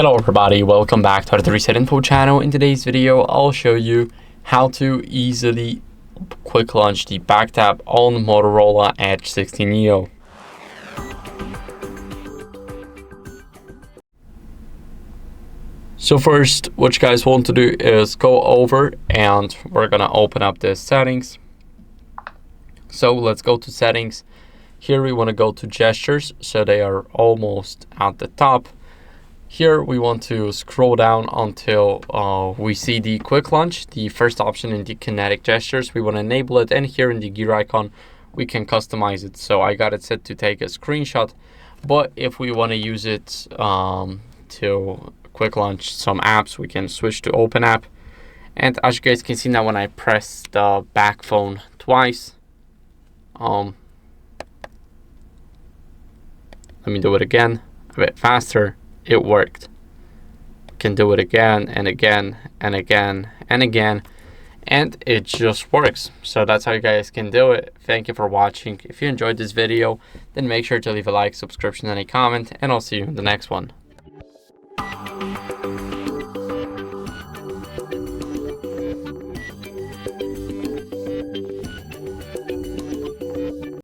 Hello everybody, welcome back to the HardReset.Info channel. In today's video, I'll show you how to easily quick launch the back tap on Motorola Edge 16 Neo. So first, what you guys want to do is go over and we're gonna open up the settings. So let's go to settings. Here we want to go to gestures, so they are almost at the top. Here we want to scroll down until we see the quick launch, the first option in the Kinetic Gestures. We want to enable it, and here in the gear icon we can customize it. So I got it set to take a screenshot, but if we want to use it to quick launch some apps, we can switch to open app. And as you guys can see now, when I press the back phone twice, let me do it again a bit faster. It worked. We can do it again and again and again and again, and it just works. So that's how you guys can do it. Thank you for watching. If you enjoyed this video, then make sure to leave a like, subscription, and a comment, and I'll see you in the next one.